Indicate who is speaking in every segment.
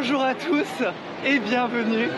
Speaker 1: Bonjour à tous et bienvenue.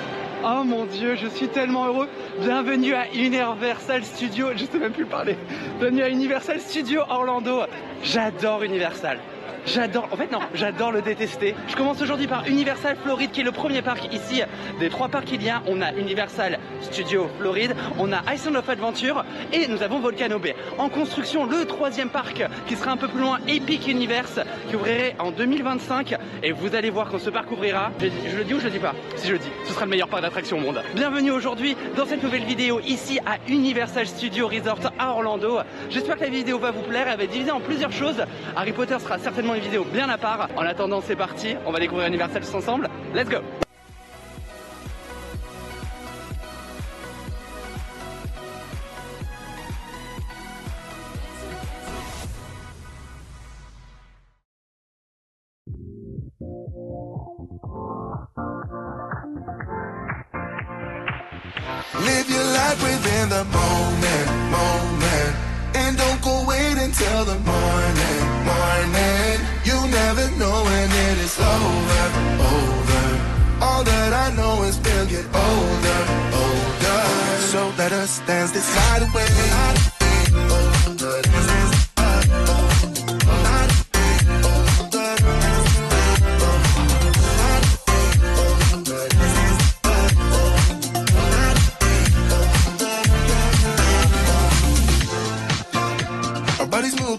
Speaker 1: Oh mon dieu, je suis tellement heureux. Bienvenue à Universal Studios, je sais même plus parler. Bienvenue à Universal Studios Orlando. J'adore Universal. J'adore le détester. Je commence aujourd'hui par Universal Floride qui est le premier parc ici. Des 3 parcs qu'il y a, on a Universal Studios Floride, on a Island of Adventure et nous avons Volcano Bay. En construction, le 3e parc qui sera un peu plus loin, Epic Universe, qui ouvrirait en 2025. Et vous allez voir quand ce parc ouvrira, je le dis ou je le dis pas? Si je le dis, ce sera le meilleur parc d'attractions au monde. Bienvenue aujourd'hui dans cette nouvelle vidéo ici à Universal Studios Resort à Orlando. J'espère que la vidéo va vous plaire, elle va être divisée en plusieurs choses. Harry Potter sera certainement une vidéo bien à part. En attendant, c'est parti, on va découvrir Universal tous ensemble. Let's go!
Speaker 2: Live your life within the moment, and don't go wait until the morning. You never know when it is over. All that I know is we'll get older. So let us dance this night away.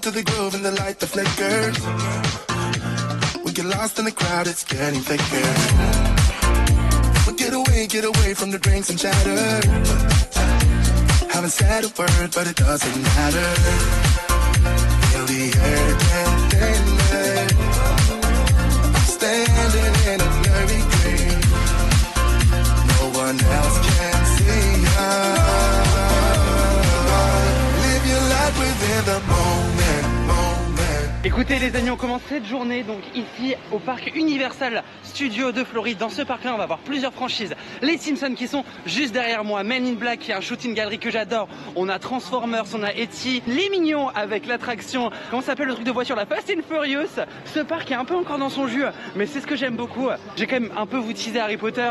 Speaker 2: To the groove and the light that flickers. We get lost in the crowd, it's getting thicker. We get away from the drinks and chatter. Haven't said a word, but it doesn't matter. Feel the air getting standing in a blurry green. No one else can see us. Live your life within the moment.
Speaker 1: Écoutez les amis, on commence cette journée donc ici au parc Universal Studios de Floride. Dans ce parc là on va voir plusieurs franchises. Les Simpsons qui sont juste derrière moi, Men in Black qui est un shooting gallery que j'adore. On a Transformers, on a E.T. Les Mignons avec l'attraction, comment s'appelle le truc de voiture, la Fast and Furious. Ce parc est un peu encore dans son jus, mais c'est ce que j'aime beaucoup. J'ai quand même un peu vous teaser Harry Potter.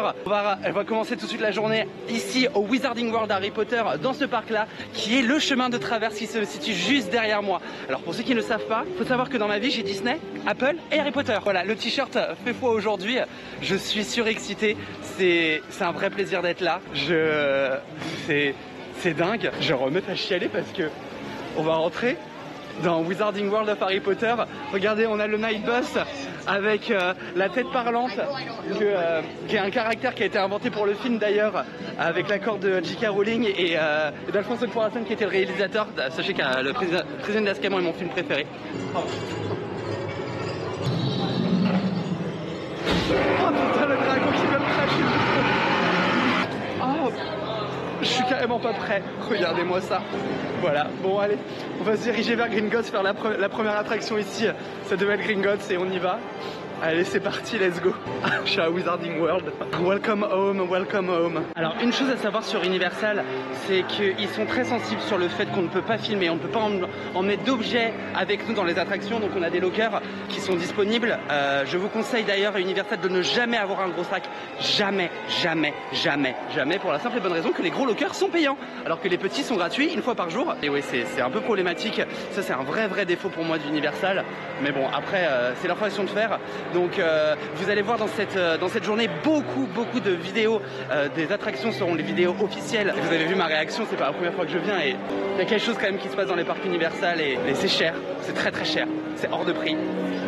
Speaker 1: Elle va commencer tout de suite la journée ici au Wizarding World Harry Potter dans ce parc là qui est le chemin de traverse qui se situe juste derrière moi. Alors pour ceux qui ne le savent pas, faut savoir que dans ma vie j'ai Disney, Apple et Harry Potter. Voilà, le t-shirt fait foi aujourd'hui. Je suis surexcité. C'est un vrai plaisir d'être là. C'est dingue. Je remets à chialer parce que on va rentrer dans Wizarding World of Harry Potter. Regardez, on a le Night Bus avec la tête parlante, qui est un caractère qui a été inventé pour le film d'ailleurs, avec l'accord de J.K. Rowling et d'Alfonso Cuarón qui était le réalisateur. Sachez que le Président d'Azkaban est mon film préféré. Oh putain, le dragon qui va me cracher. Oh, je suis carrément pas prêt. Regardez-moi ça. Voilà, bon allez, on va se diriger vers Gringotts, faire la première attraction ici. Ça devait être Gringotts et on y va. Allez, c'est parti, let's go. Je suis à Wizarding World. Welcome home, welcome home. Alors, une chose à savoir sur Universal, c'est qu'ils sont très sensibles sur le fait qu'on ne peut pas filmer, on ne peut pas emmener d'objets avec nous dans les attractions. Donc, on a des lockers qui sont disponibles. Je vous conseille d'ailleurs à Universal de ne jamais avoir un gros sac. Jamais, pour la simple et bonne raison que les gros lockers sont payants, alors que les petits sont gratuits une fois par jour. Et oui, c'est un peu problématique. Ça, c'est un vrai défaut pour moi d'Universal. Mais bon, après, c'est leur façon de faire. Donc vous allez voir dans cette journée beaucoup de vidéos des attractions seront les vidéos officielles. Vous avez vu ma réaction, c'est pas la première fois que je viens et il y a quelque chose quand même qui se passe dans les parcs Universal et c'est cher, c'est très cher, c'est hors de prix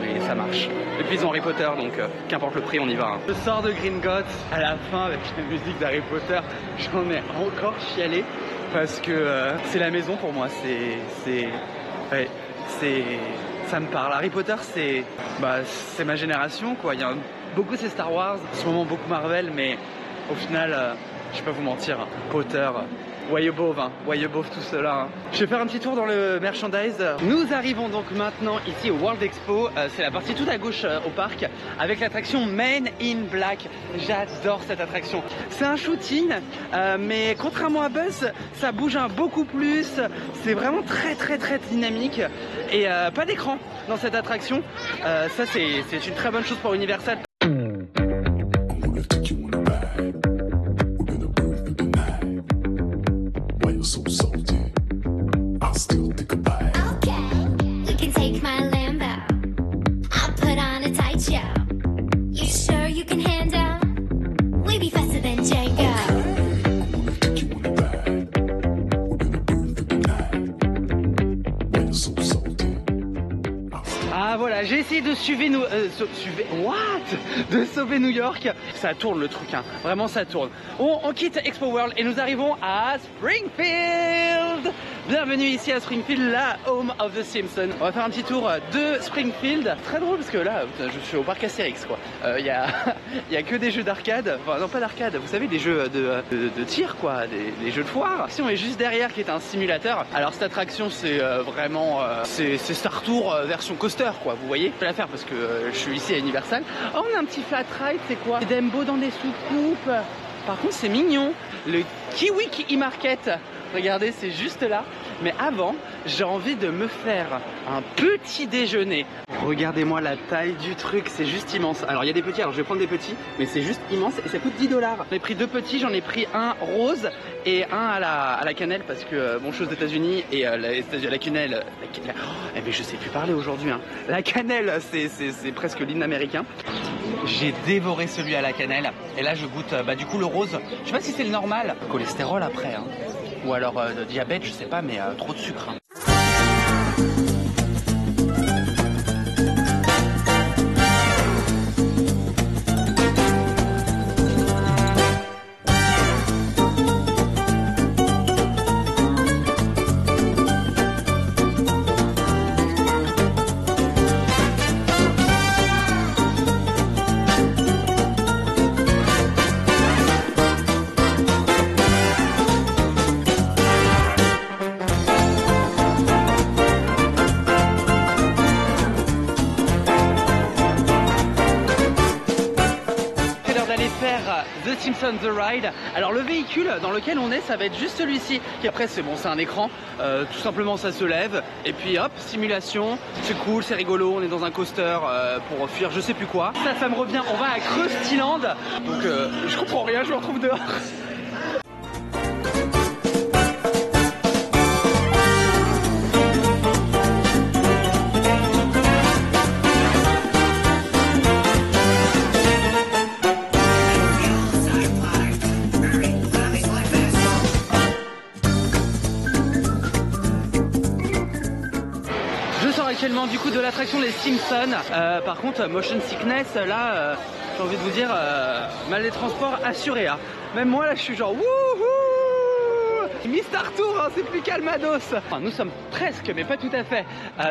Speaker 1: mais ça marche. Et puis ils ont Harry Potter donc qu'importe le prix on y va. Je sors de Gringotts à la fin avec la musique d'Harry Potter, j'en ai encore chialé parce que c'est la maison pour moi, ça me parle. Harry Potter, c'est ma génération, quoi. Il y a beaucoup, c'est Star Wars, en ce moment beaucoup Marvel, mais au final, je vais pas vous mentir, Potter, way above tout cela. Je vais faire un petit tour dans le merchandise. Nous arrivons donc maintenant ici au World Expo. C'est la partie tout à gauche au parc avec l'attraction Men in Black. J'adore cette attraction. C'est un shooting, mais contrairement à Buzz, ça bouge beaucoup plus. C'est vraiment très dynamique et pas d'écran dans cette attraction. Ça c'est une très bonne chose pour Universal.
Speaker 3: you can handle. We be faster than Django.
Speaker 1: Ah voilà, j'ai essayé de sauver New York. Ça tourne le truc, hein. Vraiment ça tourne. On quitte Expo World et nous arrivons à Springfield. Bienvenue ici à Springfield, la home of the Simpsons. On va faire un petit tour de Springfield. Très drôle parce que là, je suis au parc Astérix quoi. Il y a que des jeux d'arcade, enfin non pas d'arcade, vous savez, des jeux de tir quoi, des jeux de foire. Si on est juste derrière qui est un simulateur. Alors cette attraction c'est vraiment c'est Star Tour version coaster quoi, vous voyez. Je vais la faire parce que je suis ici à Universal. Oh, on a un petit flat ride, c'est quoi? Des Dembo dans des soucoupes. Par contre c'est mignon. Le Kiwi E-Market. Regardez, c'est juste là. Mais avant, j'ai envie de me faire un petit déjeuner. Regardez-moi la taille du truc, c'est juste immense. Alors il y a des petits, alors je vais prendre des petits, mais c'est juste immense et ça coûte 10 $. J'en ai pris 2 petits, j'en ai pris un rose et un à la cannelle parce que bon, je suis aux États-Unis et la cannelle. Eh mais je sais plus parler aujourd'hui. Hein. La cannelle, c'est presque l'hymne américain. J'ai dévoré celui à la cannelle et là je goûte du coup le rose. Je sais pas si c'est le normal. Cholestérol après. Hein. Ou alors diabète, je sais pas, mais trop de sucre. Hein. The Simpsons The Ride. Alors le véhicule dans lequel on est, ça va être juste celui-ci. Qui après c'est bon, c'est un écran. Tout simplement ça se lève et puis hop, simulation. C'est cool, c'est rigolo. On est dans un coaster pour fuir je sais plus quoi. Ça me revient. On va à Krustyland. Donc je comprends rien, je me retrouve dehors. Actuellement du coup de l'attraction les Simpsons. Par contre motion sickness là j'ai envie de vous dire mal des transports assuré. Hein. Même moi là je suis genre wouhou Mister Tour, hein, c'est plus calmados. Enfin, nous sommes presque mais pas tout à fait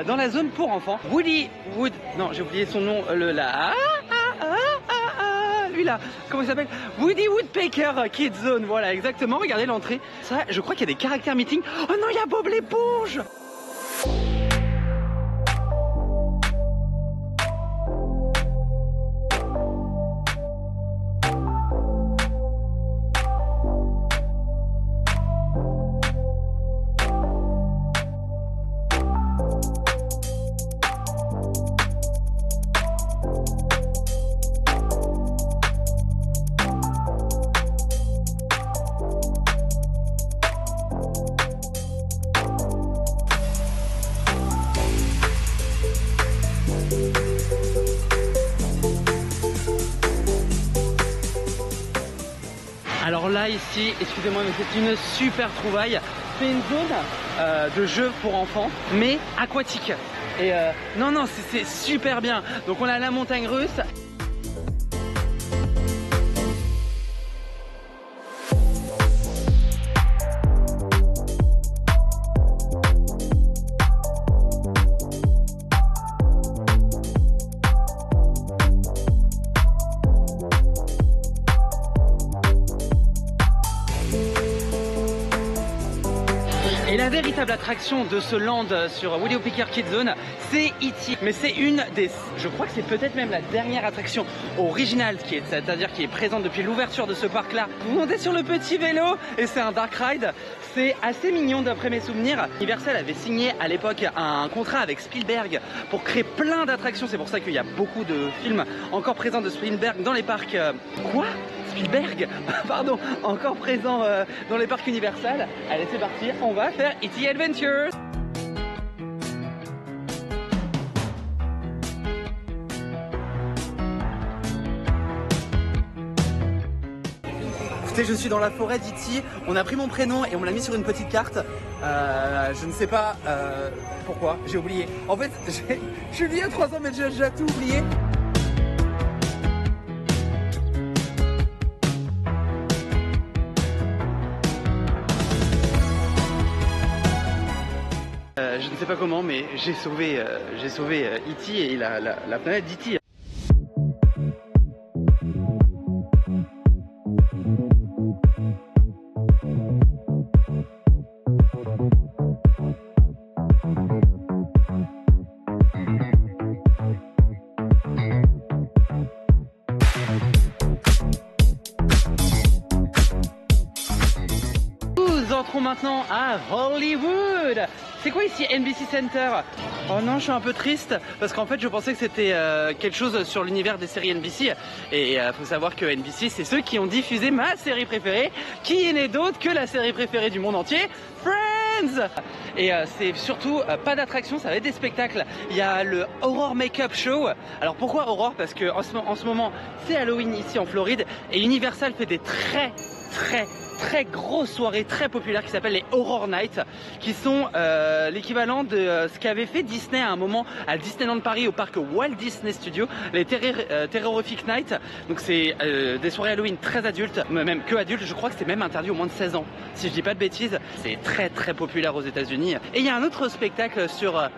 Speaker 1: dans la zone pour enfants. Non j'ai oublié son nom lui là, comment il s'appelle? Woody Woodpecker Kids Zone, voilà exactement, regardez l'entrée. Ça je crois qu'il y a des caractères meeting. Oh non il y a Bob l'éponge. Alors là ici, excusez-moi mais c'est une super trouvaille. C'est une zone de jeux pour enfants mais aquatique. Et non c'est super bien. Donc on a la montagne russe. Et la véritable attraction de ce land sur Woody Woodpecker Kids Zone, c'est E.T. Mais c'est une des, je crois que c'est peut-être même la dernière attraction originale c'est-à-dire qui est présente depuis l'ouverture de ce parc-là. Vous montez sur le petit vélo et c'est un dark ride. C'est assez mignon d'après mes souvenirs. Universal avait signé à l'époque un contrat avec Spielberg pour créer plein d'attractions. C'est pour ça qu'il y a beaucoup de films encore présents de Spielberg dans les parcs. Quoi ? Spielberg, pardon, encore présent dans les parcs Universal. Allez, c'est parti, on va faire E.T. Adventures. Écoutez, je suis dans la forêt d'E.T. On a pris mon prénom et on me l'a mis sur une petite carte. Je ne sais pas pourquoi, j'ai oublié. En fait, je suis venu il y a 3 ans mais j'ai déjà tout oublié. Je ne sais pas comment, mais j'ai sauvé E.T. et la planète d'E.T. Nous entrons maintenant à Hollywood. C'est quoi ici, NBC Center? Oh non, je suis un peu triste parce qu'en fait je pensais que c'était quelque chose sur l'univers des séries NBC. Et faut savoir que NBC, c'est ceux qui ont diffusé ma série préférée, qui n'est d'autre que la série préférée du monde entier, Friends. Et c'est surtout pas d'attraction, ça va être des spectacles. Il y a le Horror Makeup Show. Alors pourquoi Horror? Parce que en ce moment c'est Halloween ici en Floride et Universal fait des très grosses soirées très populaires qui s'appellent les Horror Nights, qui sont l'équivalent de ce qu'avait fait Disney à un moment à Disneyland Paris au parc Walt Disney Studios, les Terrorific Nights. Donc c'est des soirées Halloween très adultes, même que adultes. Je crois que c'est même interdit au moins de 16 ans, si je dis pas de bêtises. C'est très populaire aux États-Unis. Et il y a un autre spectacle sur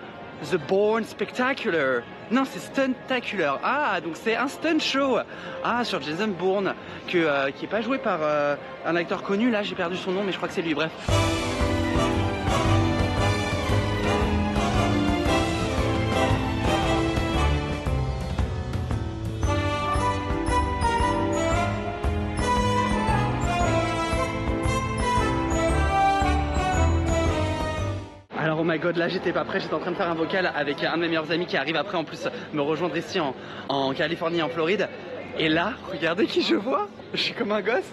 Speaker 1: The Bourne Spectacular. Non, c'est Stuntacular. Ah, donc c'est un stunt show. Ah, sur Jason Bourne, qui est pas joué par un acteur connu. Là, j'ai perdu son nom, mais je crois que c'est lui. Bref. Alors oh my god, là j'étais pas prêt, j'étais en train de faire un vocal avec un de mes meilleurs amis qui arrive après en plus me rejoindre ici en Californie, en Floride. Et là, regardez qui je vois, je suis comme un gosse.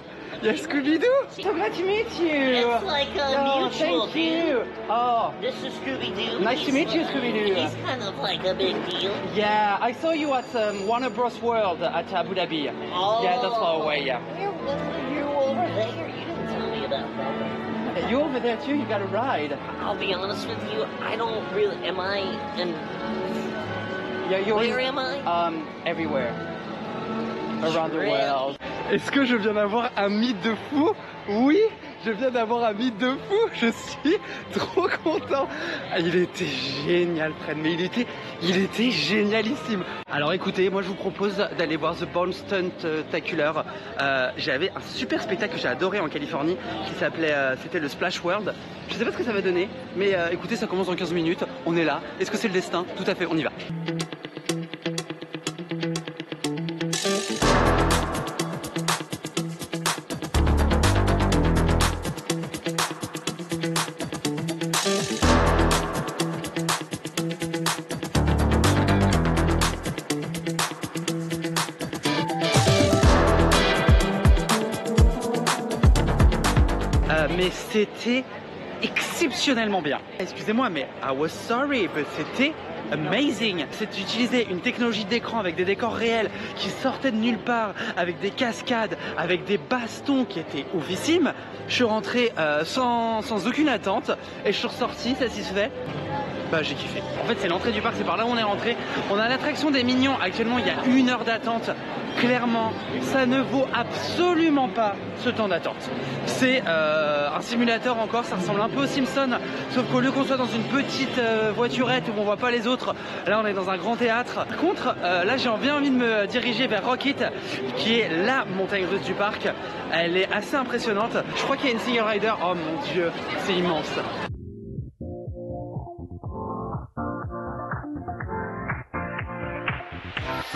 Speaker 1: Il y a Scooby-Doo. So glad to meet you.
Speaker 4: It's like a mutual
Speaker 1: thank you. Oh,
Speaker 4: This is Scooby-Doo.
Speaker 1: nice to meet you, Scooby-Doo.
Speaker 4: He's kind of like a big deal.
Speaker 1: Yeah, I saw you at Warner Bros. World at Abu Dhabi.
Speaker 4: Oh.
Speaker 1: Yeah, that's far away, yeah.
Speaker 4: You over there. You didn't tell me about that.
Speaker 1: You over there too, you got a ride.
Speaker 4: I'll be honest with you. I don't really. Am I in?
Speaker 1: Yeah, you're
Speaker 4: Where am I?
Speaker 1: Everywhere. Around the
Speaker 4: Really?
Speaker 1: world. Est-ce que je viens d'avoir un mythe de fou? Oui, je viens d'avoir un mythe de fou. Je suis trop content. Il était génial, Fred, mais il était génialissime. Alors écoutez, moi je vous propose d'aller voir The Bourne Stuntacular. J'avais un super spectacle que j'ai adoré en Californie qui s'appelait, c'était le Splash World. Je sais pas ce que ça va donner, mais écoutez, ça commence dans 15 minutes. On est là. Est-ce que c'est le destin? Tout à fait, on y va. Mais c'était exceptionnellement bien. Excusez-moi, mais I was sorry, but c'était amazing. C'est d'utiliser une technologie d'écran avec des décors réels qui sortaient de nulle part, avec des cascades, avec des bastons qui étaient oufissimes. Je suis rentré sans aucune attente et je suis ressorti satisfait. Bah j'ai kiffé. En fait c'est l'entrée du parc, c'est par là où on est rentré. On a l'attraction des Minions, actuellement il y a 1 heure d'attente. Clairement, ça ne vaut absolument pas ce temps d'attente. C'est un simulateur encore, ça ressemble un peu aux Simpsons, sauf qu'au lieu qu'on soit dans une petite voiturette où on voit pas les autres, là on est dans un grand théâtre. Par contre, là j'ai bien envie de me diriger vers Rocket, qui est la montagne russe du parc. Elle est assez impressionnante. Je crois qu'il y a une Single Rider. Oh mon dieu, c'est immense.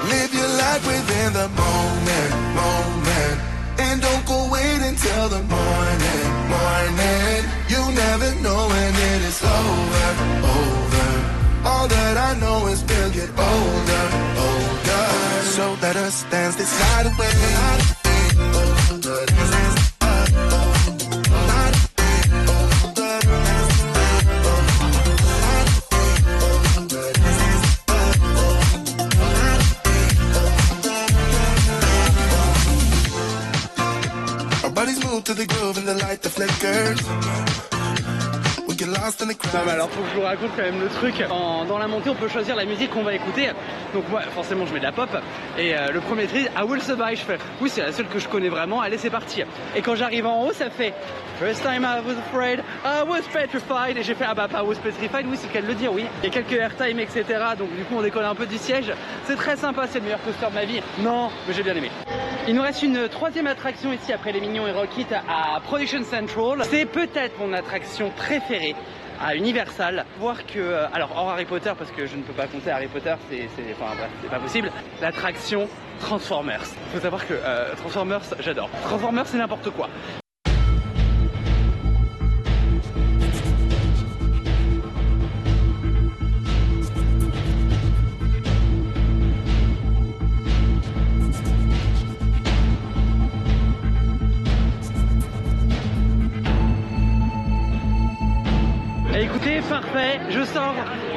Speaker 2: Live your life within the moment. And don't go wait until the morning. You never know when it is over. All that I know is we'll get older. So let us dance this night away. Body's moving. move to the groove and the light that flickers. We get lost in the crowd.
Speaker 1: Non mais alors faut que je vous raconte quand même le truc. Dans la montée on peut choisir la musique qu'on va écouter. Donc moi forcément je mets de la pop. Et le premier titre, I Will Survive, je fais oui c'est la seule que je connais vraiment, allez c'est parti. Et quand j'arrive en haut ça fait First time I was afraid, I was petrified. Et j'ai fait ah bah pas was petrified, oui c'est qu'elle le dire oui. Il y a quelques airtime etc. Donc du coup on décolle un peu du siège. C'est très sympa, c'est le meilleur coaster de ma vie. Non mais j'ai bien aimé. Il nous reste une troisième attraction ici après les Minions et Rocket à Production Central. C'est peut-être mon attraction préférée à Universal. Voir que, alors hors Harry Potter parce que je ne peux pas compter Harry Potter, enfin bref, c'est pas possible. L'attraction Transformers. Il faut savoir que Transformers, j'adore. Transformers c'est n'importe quoi. Écoutez, parfait, je sors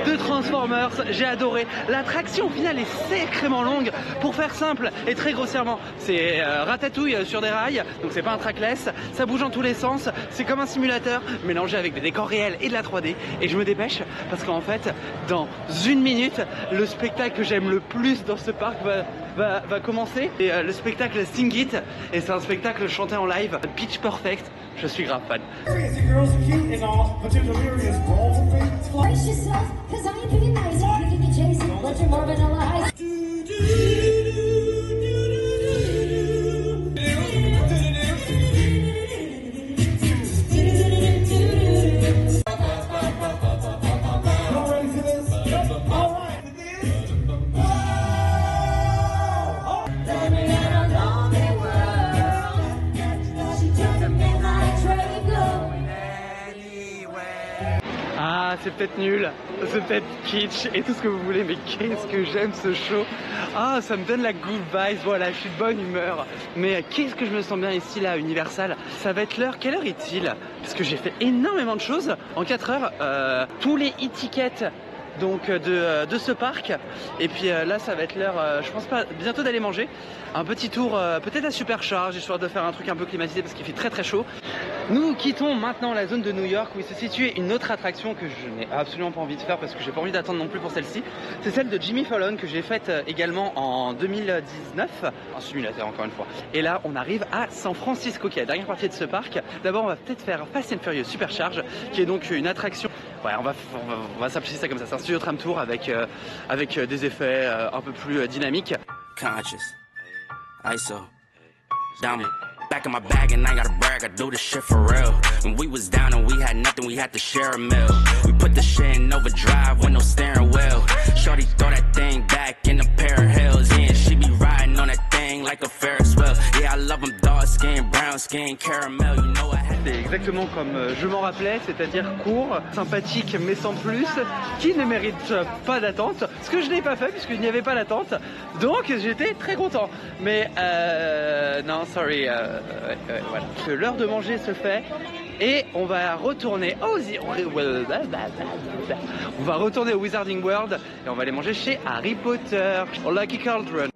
Speaker 1: de Transformers, j'ai adoré. L'attraction au final est sacrément longue. Pour faire simple et très grossièrement, c'est ratatouille sur des rails, donc c'est pas un trackless, ça bouge en tous les sens, c'est comme un simulateur mélangé avec des décors réels et de la 3D. Et je me dépêche parce qu'en fait, dans une minute, le spectacle que j'aime le plus dans ce parc va commencer. Et le spectacle Sing It, et c'est un spectacle chanté en live, Pitch Perfect. Je suis grave fan.
Speaker 3: Brace yourself, cause I ain't pretty nice. You can be chasing, but you're more than alive.
Speaker 1: Ah, c'est peut-être nul, c'est peut-être kitsch et tout ce que vous voulez, mais qu'est-ce que j'aime ce show. Ah, ça me donne la good vibes, voilà, je suis de bonne humeur. Mais qu'est-ce que je me sens bien ici, là, à Universal. Ça va être l'heure, quelle heure est-il? Parce que j'ai fait énormément de choses en 4 heures. Tous les e-tickets donc de ce parc. Et puis là, ça va être l'heure, je pense pas, bientôt d'aller manger. Un petit tour, peut-être à Supercharge, histoire de faire un truc un peu climatisé parce qu'il fait très très chaud. Nous quittons maintenant la zone de New York où il se situe une autre attraction que je n'ai absolument pas envie de faire parce que j'ai pas envie d'attendre non plus pour celle-ci. C'est celle de Jimmy Fallon que j'ai faite également en 2019, un simulateur encore une fois. Et là on arrive à San Francisco qui est la dernière partie de ce parc. D'abord on va peut-être faire Fast and Furious Supercharge qui est donc une attraction. Ouais, on va simplifier ça comme ça, c'est un studio tram tour avec des effets un peu plus dynamiques.
Speaker 5: Conscious, ISO, diamond. Back in my bag and I gotta brag, I do this shit for real. When we was down and we had nothing, we had to share a meal. We put the shit in overdrive with no steering wheel. Shorty throw that thing back in a pair of heels. Yeah, she be riding on that thing like a Ferris wheel. Yeah, I love them dark skin, brown skin, caramel. You know I had.
Speaker 1: C'est exactement comme je m'en rappelais, c'est-à-dire court, sympathique mais sans plus, qui ne mérite pas d'attente, ce que je n'ai pas fait puisqu'il n'y avait pas d'attente, donc j'étais très content. Mais non, sorry, voilà. L'heure de manger se fait et on va retourner au Wizarding World et on va aller manger chez Harry Potter, au Lucky Cauldron.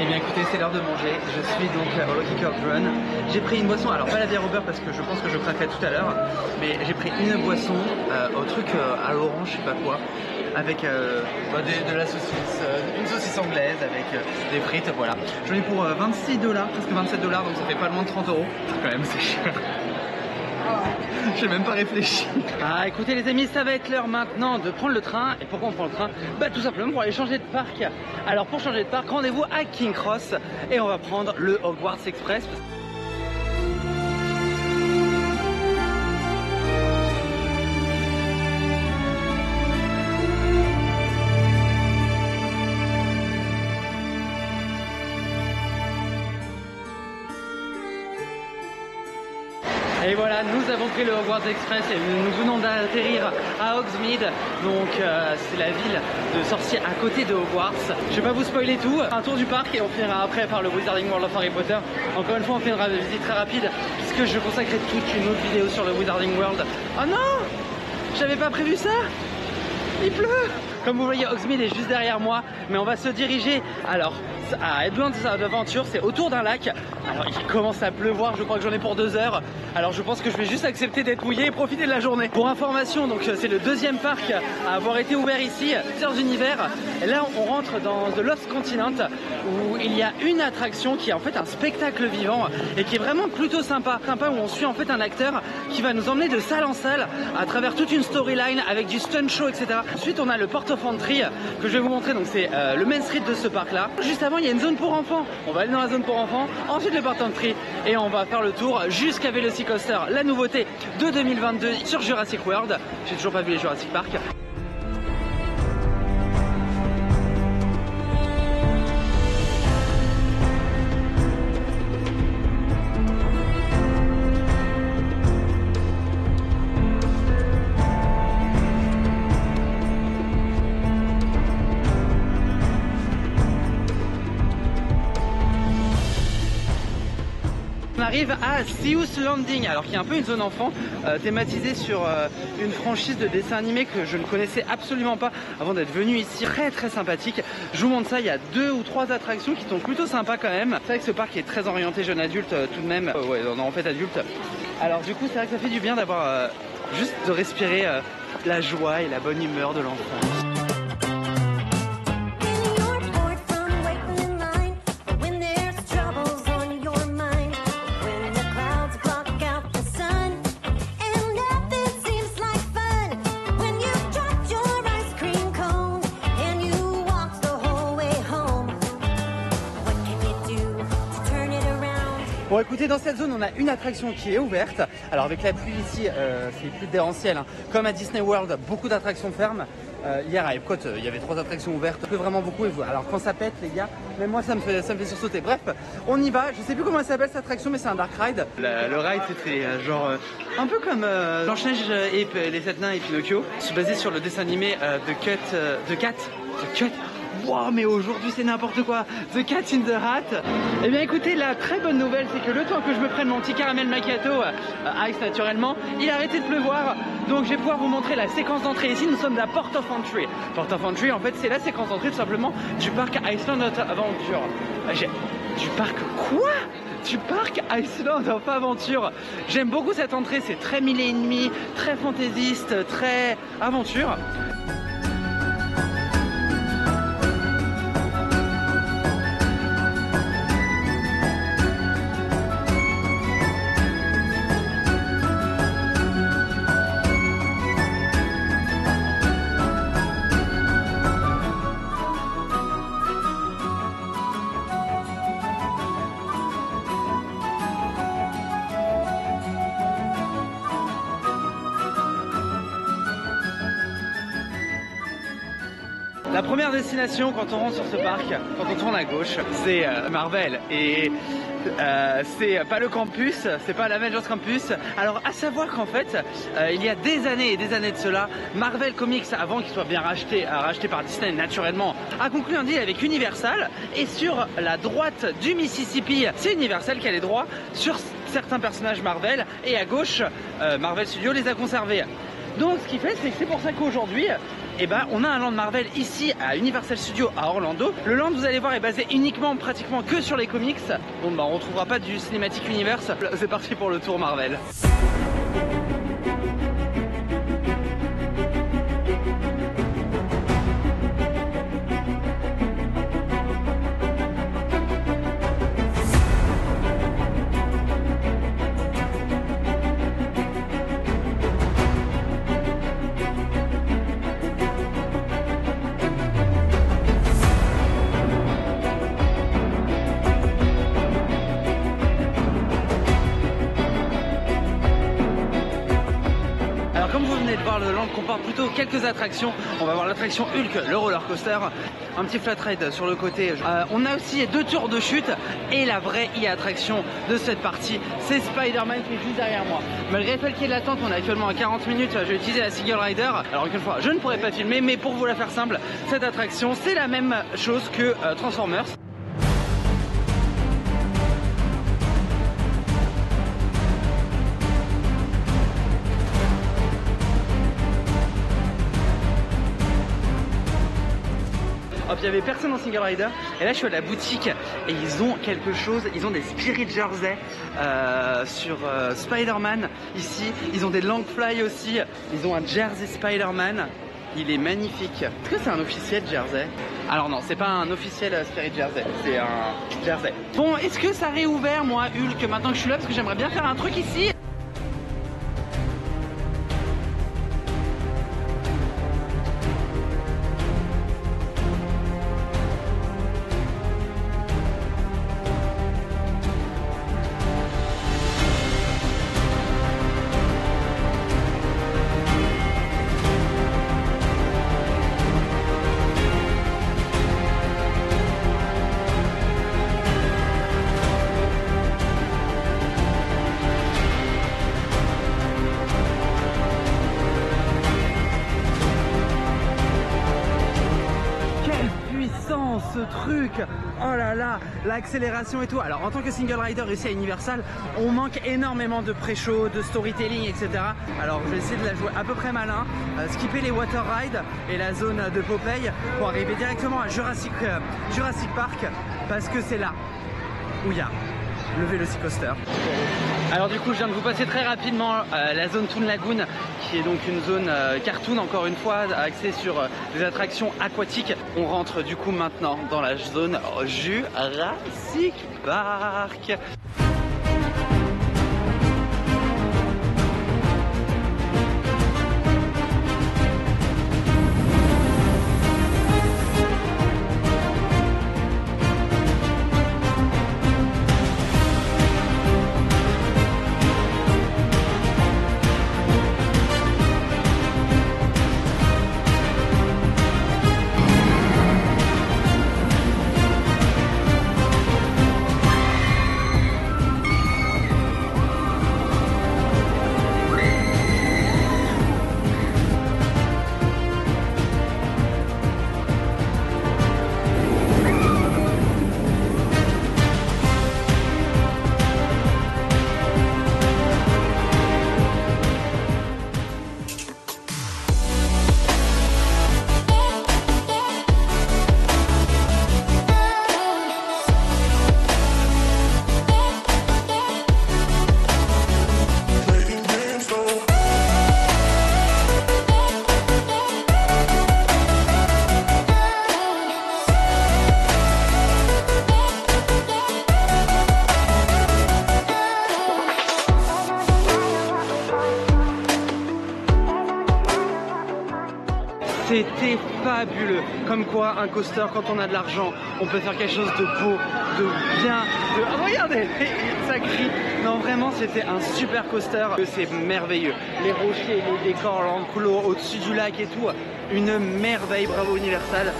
Speaker 1: Eh bien écoutez, c'est l'heure de manger, je suis donc au Lucky Cauldron. J'ai pris une boisson, alors pas la bière au beurre parce que je pense que je craquerai tout à l'heure, mais j'ai pris une boisson au truc à l'orange, je sais pas quoi, avec de la saucisse, une saucisse anglaise avec des frites, voilà. J'en ai pour $26, presque $27, donc ça fait pas loin de 30 €. Quand même c'est cher. J'ai même pas réfléchi. Ah écoutez les amis, ça va être l'heure maintenant de prendre le train. Et pourquoi on prend le train? Bah tout simplement pour aller changer de parc. Alors pour changer de parc, rendez-vous à King Cross et on va prendre le Hogwarts Express. Et voilà, nous avons pris le Hogwarts Express et nous venons d'atterrir à Hogsmeade. Donc c'est la ville de sorciers à côté de Hogwarts. Je vais pas vous spoiler tout. Un tour du parc et on finira après par le Wizarding World of Harry Potter. Encore une fois, on fait une visite très rapide puisque je consacrerai toute une autre vidéo sur le Wizarding World. Oh non! J'avais pas prévu ça! Il pleut! Comme vous voyez, Hogsmeade est juste derrière moi, mais on va se diriger alors à Headlands Adventure, c'est autour d'un lac. Alors il commence à pleuvoir, je crois que j'en ai pour 2 heures. Alors je pense que je vais juste accepter d'être mouillé et profiter de la journée. Pour information, donc c'est le 2e parc à avoir été ouvert ici, plusieurs univers. Et là on rentre dans The Lost Continent où il y a une attraction qui est en fait un spectacle vivant et qui est vraiment plutôt sympa. Où on suit en fait un acteur qui va nous emmener de salle en salle à travers toute une storyline avec du stunt show, etc. Ensuite on a le Port of Entry que je vais vous montrer, donc c'est le Main Street de ce parc là. Juste avant il y a une zone pour enfants, on va aller dans la zone pour enfants, ensuite le Port of Entry et on va faire le tour jusqu'à Velocicoaster, la nouveauté de 2022 sur Jurassic World. J'ai toujours pas vu les Jurassic Park. On arrive à Seuss Landing, alors qui est un peu une zone enfant thématisée sur une franchise de dessin animé que je ne connaissais absolument pas avant d'être venu ici. Très sympathique. Je vous montre ça, il y a 2 ou 3 attractions qui sont plutôt sympas quand même. C'est vrai que ce parc est très orienté jeune adulte tout de même. Ouais, non, en fait adulte. Alors du coup c'est vrai que ça fait du bien d'avoir juste de respirer la joie et la bonne humeur de l'enfant. Bon écoutez, dans cette zone on a une attraction qui est ouverte. Alors avec la pluie ici, c'est plus dérantiel hein. Comme à Disney World, beaucoup d'attractions ferment. Hier à Epcot, il y avait 3 attractions ouvertes. Il pleut vraiment beaucoup. Alors quand ça pète les gars, même moi ça me fait sursauter. Bref, on y va. Je sais plus comment elle s'appelle cette attraction, mais c'est un dark ride. Le ride c'était genre un peu comme Blanche-Neige et les 7 nains et Pinocchio. Je suis basé sur le dessin animé The Cat. Wow, mais aujourd'hui c'est n'importe quoi. The Cat in the Hat. Eh bien écoutez, la très bonne nouvelle c'est que le temps que je me prenne mon petit caramel macchiato ice naturellement, il a arrêté de pleuvoir. Donc je vais pouvoir vous montrer la séquence d'entrée ici. Nous sommes à Port of Entry. Port of Entry en fait c'est la séquence d'entrée tout simplement du parc Iceland Adventure. Du parc quoi? Du parc Iceland of Adventure. J'aime beaucoup cette entrée, c'est très 1000 et demi, très fantaisiste, très aventure. La première destination quand on rentre sur ce parc, quand on tourne à gauche, c'est Marvel et c'est pas le campus, c'est pas l'Avengers Campus. Alors à savoir qu'en fait, il y a des années et des années de cela, Marvel Comics, avant qu'il soit bien racheté par Disney naturellement, a conclu un deal avec Universal et sur la droite du Mississippi, c'est Universal qui a les droits sur certains personnages Marvel et à gauche, Marvel Studios les a conservés. Donc ce qui fait, c'est que c'est pour ça qu'aujourd'hui, eh ben, on a un land Marvel ici à Universal Studios à Orlando. Le land, vous allez voir, est basé uniquement, pratiquement que sur les comics. Bon, bah, on retrouvera pas du Cinematic Universe. C'est parti pour le tour Marvel.
Speaker 6: venez de voir le Land comporte plutôt quelques attractions. On va voir l'attraction Hulk, le roller coaster, un petit flat ride sur le côté. On a aussi 2 tours de chute et la vraie attraction de cette partie, c'est Spider-Man qui est juste derrière moi. Malgré le fait qu'il y ait de l'attente, on est actuellement à 40 minutes, je vais utiliser la Single Rider. Alors une fois, je ne pourrais pas filmer, mais pour vous la faire simple, cette attraction, c'est la même chose que Transformers. Hop, il n'y avait personne en Single Rider et là je suis à la boutique et ils ont quelque chose, ils ont des Spirit Jersey sur Spider-Man ici, ils ont des Langfly aussi, ils ont un Jersey Spider-Man, il est magnifique. Est-ce que c'est un officiel Jersey? Alors non, c'est pas un officiel Spirit Jersey, c'est un Jersey. Bon, est-ce que ça réouvert moi Hulk maintenant que je suis là parce que j'aimerais bien faire un truc ici? Ce truc, oh là là, l'accélération et tout. Alors en tant que single rider ici à Universal, on manque énormément de pré-show, de storytelling, etc. Alors je vais essayer de la jouer à peu près malin, skipper les water rides et la zone de Popeye pour arriver directement à Jurassic Park parce que c'est là où il y a le Velocicoaster. Alors du coup je viens de vous passer très rapidement la zone Toon Lagoon qui est donc une zone cartoon encore une fois axée sur des attractions aquatiques. On rentre du coup maintenant dans la zone Jurassic Park. C'était fabuleux. Comme quoi, un coaster, quand on a de l'argent, on peut faire quelque chose de beau, de bien, de... Ah, regardez, ça crie. Non, vraiment, c'était un super coaster. C'est merveilleux. Les rochers, les décors, l'enclos au-dessus du lac et tout. Une merveille. Bravo Universal.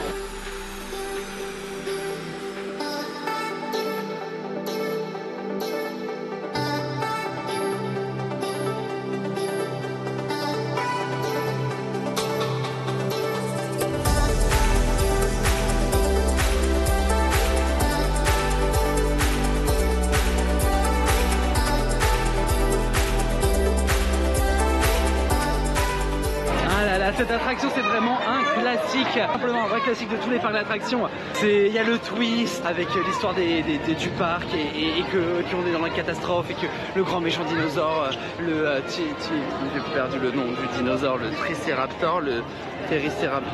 Speaker 6: Cette attraction c'est vraiment un classique, simplement un vrai classique de tous les parcs d'attractions. Il y a le twist avec l'histoire du parc et qu'on est dans la catastrophe et que le grand méchant dinosaure, j'ai perdu le nom du dinosaure, le Triceraptor, le Terriceraptor.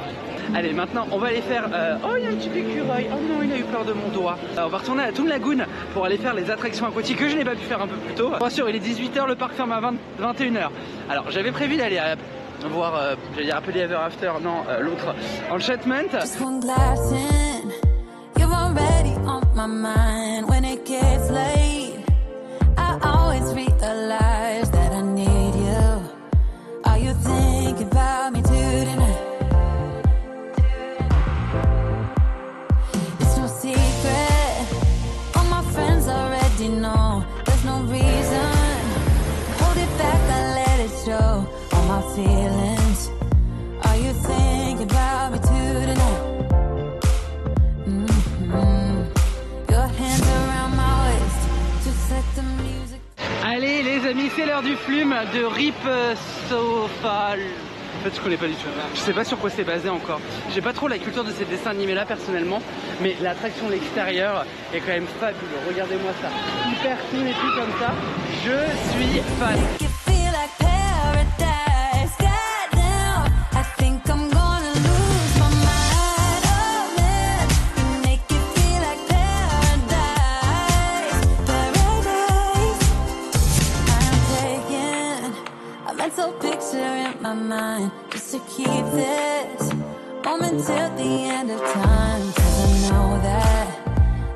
Speaker 6: Allez, maintenant on va aller faire... Oh, il y a un petit écureuil, oh non, il a eu peur de mon doigt. On va retourner à Toon Lagoon pour aller faire les attractions aquatiques que je n'ai pas pu faire un peu plus tôt. Bien sûr, il est 18 h, le parc ferme à 21 h. Alors j'avais prévu d'aller à voir, j'allais dire Happily Ever After, non, l'autre, Enchantment.
Speaker 7: Just one glass in, you're already on my mind. When it gets late, I always realize that I need you. Are you thinking feelings. Are you thinking about me too tonight? Your hands around my waist, just let the music.
Speaker 6: Allez les amis, c'est l'heure du flume de Rip Sofa. En fait je connais pas du tout. Je sais pas sur quoi c'est basé encore. J'ai pas trop la culture de ces dessins animés là personnellement. Mais l'attraction de l'extérieur est quand même fabuleux. Regardez-moi ça. Hyper clean et tout comme ça. Je suis fan.
Speaker 7: You feel like paradise. Goddamn, I think I'm gonna lose my mind. Oh man, you make it feel like paradise. Paradise. I'm taking a mental picture in my mind just to keep this moment till the end of time. 'Cause I know that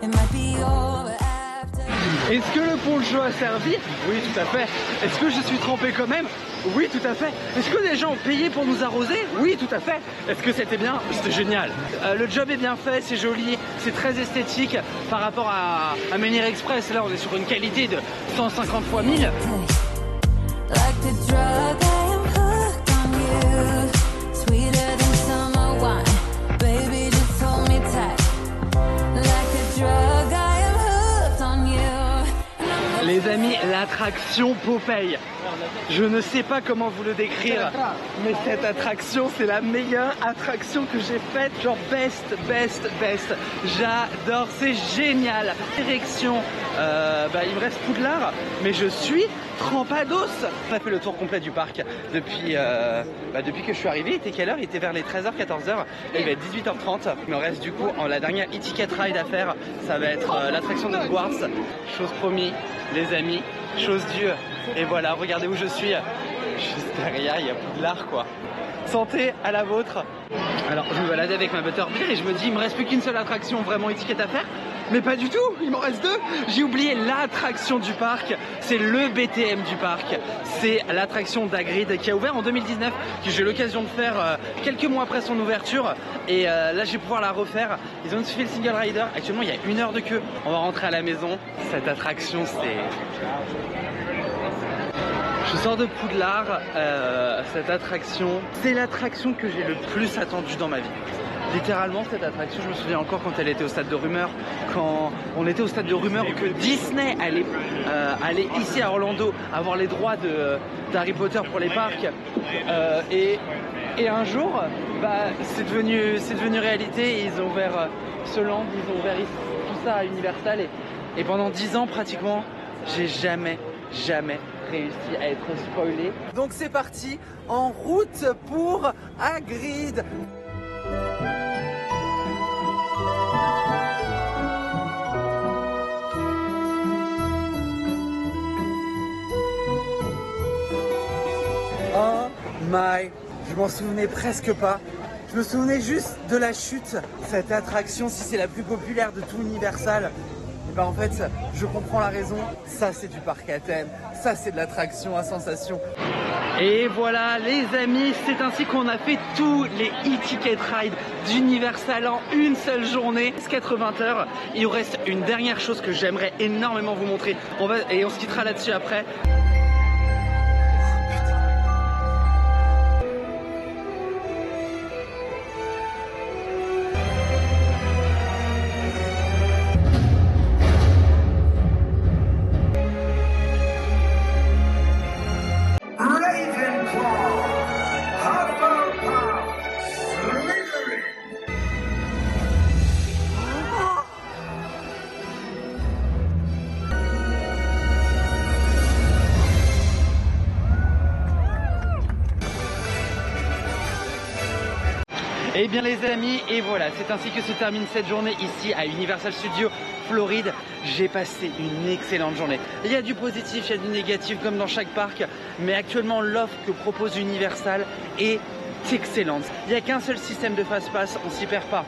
Speaker 7: it might be over after.
Speaker 6: Est-ce que le poncho a servi? Oui, tout à fait. Est-ce que je suis trempé quand même? Oui, tout à fait. Est-ce que les gens ont payé pour nous arroser? Oui, tout à fait. Est-ce que c'était bien? C'était génial. Le job est bien fait, c'est joli, c'est très esthétique par rapport à Menhir Express. Là, on est sur une qualité de 150 x 1000.
Speaker 7: Like the drug, I am hooked on you. Sweeter than summer wine. Baby, just hold me tight. Like the drug, I am hooked on you.
Speaker 6: Les amis, l'attraction Popeye. Je ne sais pas comment vous le décrire, mais cette attraction, c'est la meilleure attraction que j'ai faite. Genre best. J'adore, c'est génial. Direction, il me reste Poudlard, mais je suis Trempados. On a fait le tour complet du parc depuis que je suis arrivé. Il était quelle heure? Il était vers les 13h, 14h. Et il va être 18h30. Il me reste du coup la dernière e-ticket ride à faire. Ça va être l'attraction de Hogwarts. Chose promis, les amis. Chose due. Et voilà, regardez où je suis. Juste derrière, il y a Poudlard quoi. Santé à la vôtre. Alors je me baladais avec ma Butterbeer et je me dis il me reste plus qu'une seule attraction vraiment étiquette à faire. Mais pas du tout, il m'en reste deux. J'ai oublié l'attraction du parc, c'est le BTM du parc. C'est l'attraction d'Hagrid qui a ouvert en 2019, que j'ai eu l'occasion de faire quelques mois après son ouverture. Et là je vais pouvoir la refaire. Ils ont aussi fait le single rider. Actuellement il y a 1 heure de queue. On va rentrer à la maison. Cette attraction c'est... Je sors de Poudlard, cette attraction, c'est l'attraction que j'ai le plus attendue dans ma vie. Littéralement cette attraction, je me souviens encore quand elle était au stade de rumeur, quand on était au stade de rumeur que Disney allait ici à Orlando avoir les droits d'Harry Potter pour les parcs. Et un jour, c'est devenu réalité et ils ont ouvert ce land, ils ont ouvert tout ça à Universal et pendant 10 ans pratiquement, j'ai jamais réussi à être spoilé. Donc c'est parti, en route pour Hagrid. Oh my, je m'en souvenais presque pas. Je me souvenais juste de la chute. Cette attraction, si c'est la plus populaire de tout Universal, et en fait, je comprends la raison. Ça, c'est du parc à thème. Ça, c'est de l'attraction à sensation. Et voilà, les amis, c'est ainsi qu'on a fait tous les e-ticket rides d'Universal en une seule journée. 80 heures. Il nous reste une dernière chose que j'aimerais énormément vous montrer. Et on se quittera là-dessus après. Eh bien les amis, et voilà, c'est ainsi que se termine cette journée ici à Universal Studios Floride. J'ai passé une excellente journée. Il y a du positif, il y a du négatif comme dans chaque parc, mais actuellement l'offre que propose Universal est excellente. Il n'y a qu'un seul système de fast-pass, on s'y perd pas.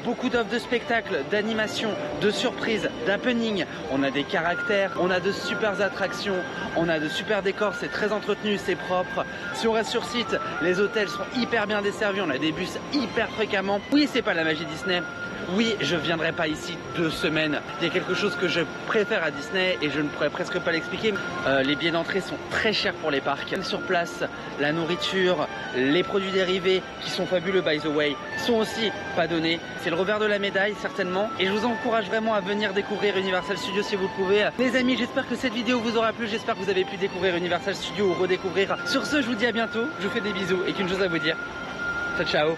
Speaker 6: Beaucoup d'offres de spectacles, d'animation, de surprises, d'happening. On a des caractères, on a de super attractions, on a de super décors, c'est très entretenu, c'est propre. Si on reste sur site, les hôtels sont hyper bien desservis, on a des bus hyper fréquemment. Oui, c'est pas la magie Disney. Oui, je viendrai pas ici 2 semaines. Il y a quelque chose que je préfère à Disney et je ne pourrais presque pas l'expliquer. Les billets d'entrée sont très chers pour les parcs. Sur place, la nourriture, les produits dérivés qui sont fabuleux by the way, sont aussi pas donnés. C'est le revers de la médaille certainement. Et je vous encourage vraiment à venir découvrir Universal Studios si vous le pouvez. Les amis, j'espère que cette vidéo vous aura plu. J'espère que vous avez pu découvrir Universal Studios ou redécouvrir. Sur ce, je vous dis à bientôt. Je vous fais des bisous et qu'une chose à vous dire. Ciao, ciao.